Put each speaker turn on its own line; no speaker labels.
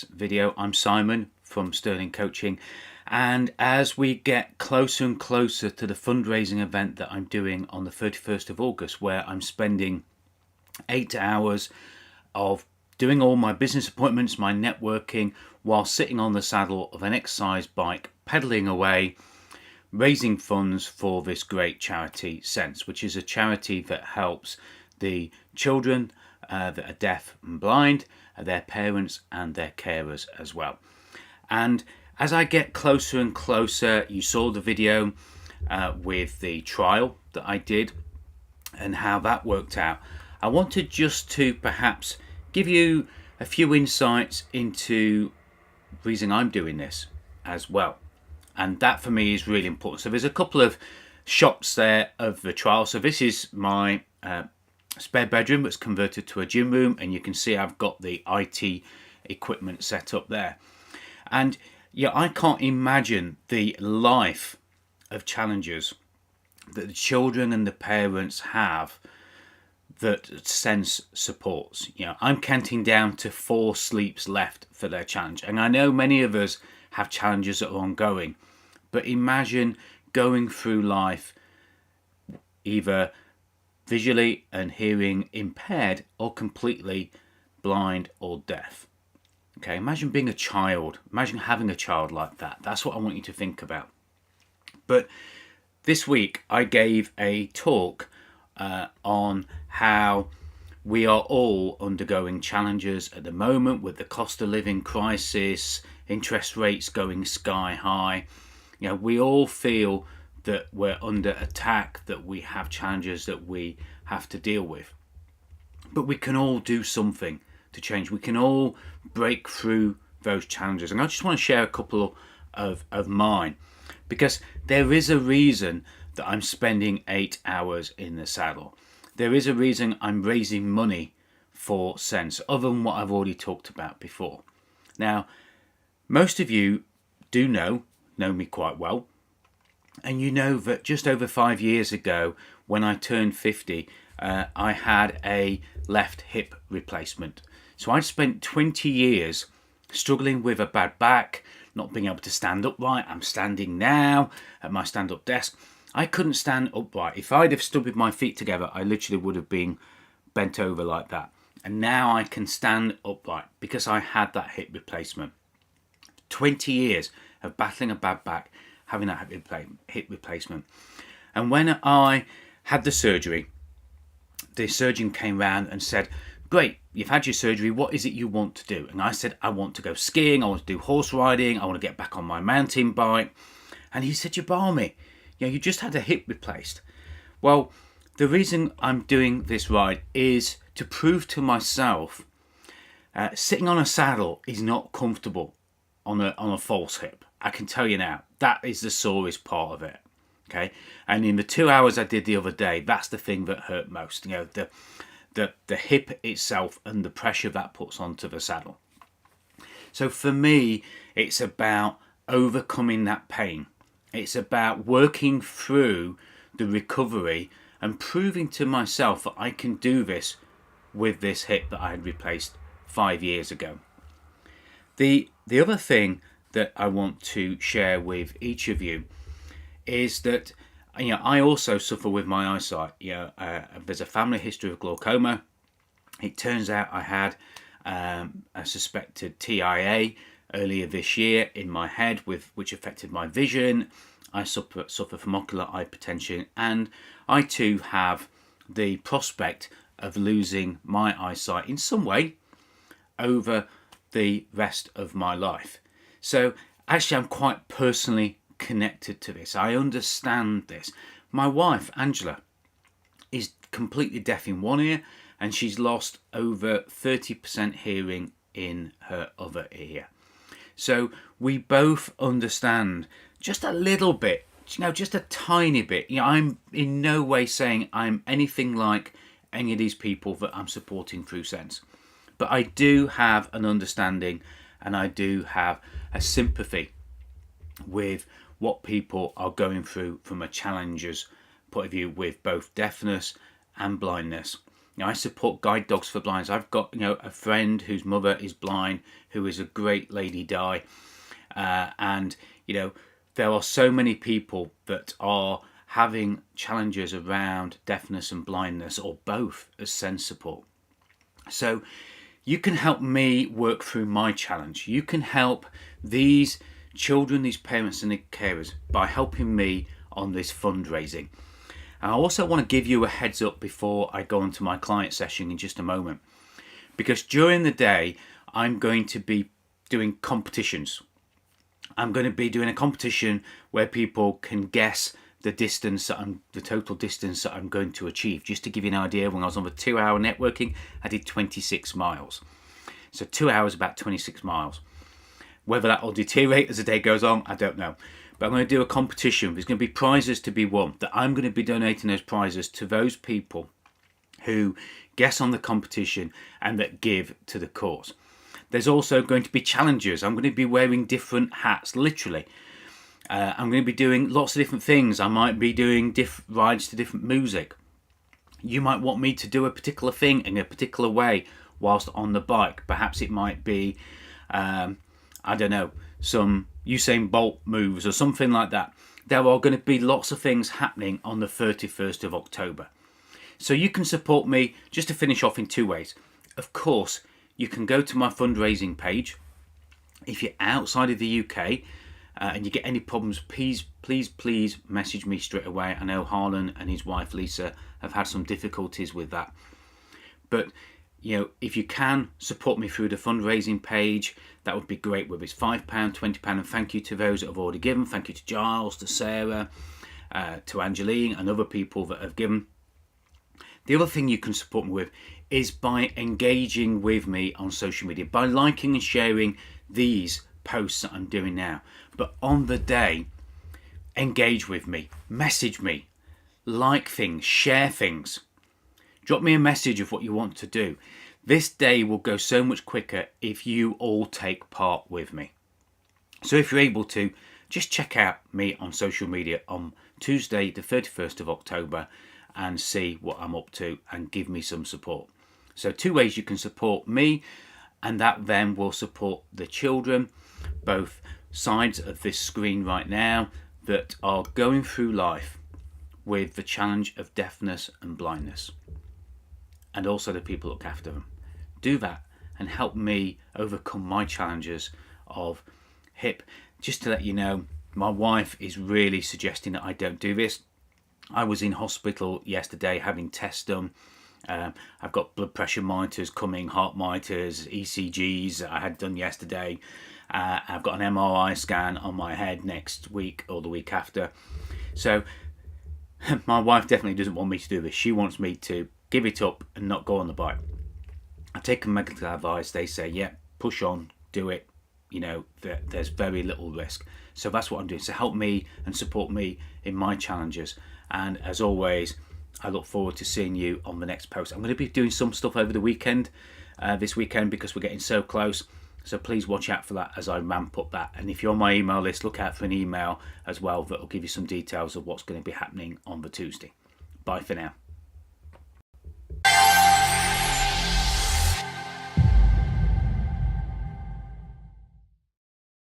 this video. I'm Simon from Sterling Coaching, and as we get closer and closer to the fundraising event that I'm doing on the 31st of August, where I'm spending 8 hours of doing all my business appointments, my networking, while sitting on the saddle of an exercise bike, pedaling away, raising funds for this great charity, Sense, which is a charity that helps the children that are deaf and blind, their parents and their carers as well. And as I get closer and closer, you saw the video with the trial that I did and how that worked out. I wanted just to perhaps give you a few insights into the reason I'm doing this as well. And that for me is really important. So there's a couple of shots there of the trial. So this is my spare bedroom that's converted to a gym room, and you can see I've got the IT equipment set up there. And yeah, I can't imagine the life of challenges that the children and the parents have that Sense supports. You know, I'm counting down to 4 sleeps left for their challenge, and I know many of us have challenges that are ongoing, but imagine going through life either visually and hearing impaired or completely blind or deaf. Okay, imagine being a child. Imagine having a child like that. That's what I want you to think about. But this week I gave a talk on how we are all undergoing challenges at the moment with the cost of living crisis, interest rates going sky high. You know, we all feel that we're under attack, that we have challenges that we have to deal with. But we can all do something to change. We can all break through those challenges. And I just want to share a couple of mine, because there is a reason that I'm spending 8 hours in the saddle. There is a reason I'm raising money for Sense, other than what I've already talked about before. Now, most of you do know me quite well, and you know that just over 5 years ago, when I turned 50, I had a left hip replacement. So I spent 20 years struggling with a bad back, not being able to stand upright. I'm standing now at my stand-up desk. I couldn't stand upright. If I'd have stood with my feet together, I literally would have been bent over like that. And now I can stand upright because I had that hip replacement. 20 years of battling a bad back, having that hip replacement. And when I had the surgery, the surgeon came round and said, "Great, you've had your surgery, what is it you want to do?" And I said, "I want to go skiing, I want to do horse riding, I want to get back on my mountain bike." And he said, "You're balmy, you know, you just had a hip replaced." Well, the reason I'm doing this ride is to prove to myself sitting on a saddle is not comfortable on a false hip. I can tell you now, that is the sorest part of it. Okay, and in the 2 hours I did the other day, that's the thing that hurt most. You know, the hip itself and the pressure that puts onto the saddle. So for me, it's about overcoming that pain. It's about working through the recovery and proving to myself that I can do this with this hip that I had replaced 5 years ago. The other thing that I want to share with each of you is that, you know, I also suffer with my eyesight. You know, there's a family history of glaucoma. It turns out I had a suspected TIA earlier this year in my head, which affected my vision. I suffer from ocular hypertension, and I too have the prospect of losing my eyesight in some way over the rest of my life. So actually I'm quite personally connected to this. I understand this. My wife, Angela, is completely deaf in one ear, and she's lost over 30% hearing in her other ear. So we both understand just a little bit, you know, just a tiny bit. You know, I'm in no way saying I'm anything like any of these people that I'm supporting through Sense. But I do have an understanding, and I do have a sympathy with what people are going through from a challenger's point of view with both deafness and blindness. You know, I support guide dogs for blinds. I've got, you know, a friend whose mother is blind who is a great lady, Di. And, there are so many people that are having challenges around deafness and blindness, or both, as SEND support. So you can help me work through my challenge. You can help these children, these parents and the carers by helping me on this fundraising. And I also want to give you a heads up before I go into my client session in just a moment, because during the day I'm going to be doing competitions. I'm going to be doing a competition where people can guess the total distance that I'm going to achieve. Just to give you an idea, when I was on the 2-hour networking, I did 26 miles. So 2 hours, about 26 miles. Whether that will deteriorate as the day goes on, I don't know. But I'm going to do a competition. There's going to be prizes to be won, that I'm going to be donating those prizes to those people who guess on the competition and that give to the cause. There's also going to be challenges. I'm going to be wearing different hats, literally. I'm going to be doing lots of different things. I might be doing rides to different music. You might want me to do a particular thing in a particular way whilst on the bike. Perhaps it might be, some Usain Bolt moves or something like that. There are going to be lots of things happening on the 31st of October. So you can support me, just to finish off, in 2 ways. Of course, you can go to my fundraising page. If you're outside of the UK and you get any problems, please message me straight away. I know Harlan and his wife Lisa have had some difficulties with that. But if you can support me through the fundraising page, that would be great. Whether it's £5, £20, and thank you to those that have already given. Thank you to Giles, to Sarah, to Angeline, and other people that have given. The other thing you can support me with is by engaging with me on social media, by liking and sharing these posts that I'm doing now. But on the day, engage with me, message me, like things, share things. Drop me a message of what you want to do. This day will go so much quicker if you all take part with me. So if you're able to, just check out me on social media on Tuesday the 31st of October and see what I'm up to and give me some support. So 2 ways you can support me, and that then will support the children, both sides of this screen right now, that are going through life with the challenge of deafness and blindness, and also the people who look after them. Do that and help me overcome my challenges of hip. Just to let you know, my wife is really suggesting that I don't do this. I was in hospital yesterday having tests done. I've got blood pressure monitors coming, heart monitors, ECGs that I had done yesterday. I've got an MRI scan on my head next week or the week after. So my wife definitely doesn't want me to do this. She wants me to give it up and not go on the bike. I've taken medical advice. They say, yeah, push on, do it. There's very little risk. So that's what I'm doing. So help me and support me in my challenges. And as always, I look forward to seeing you on the next post. I'm going to be doing some stuff over the weekend, this weekend, because we're getting so close. So please watch out for that as I ramp up that. And if you're on my email list, look out for an email as well that will give you some details of what's going to be happening on the Tuesday. Bye for now.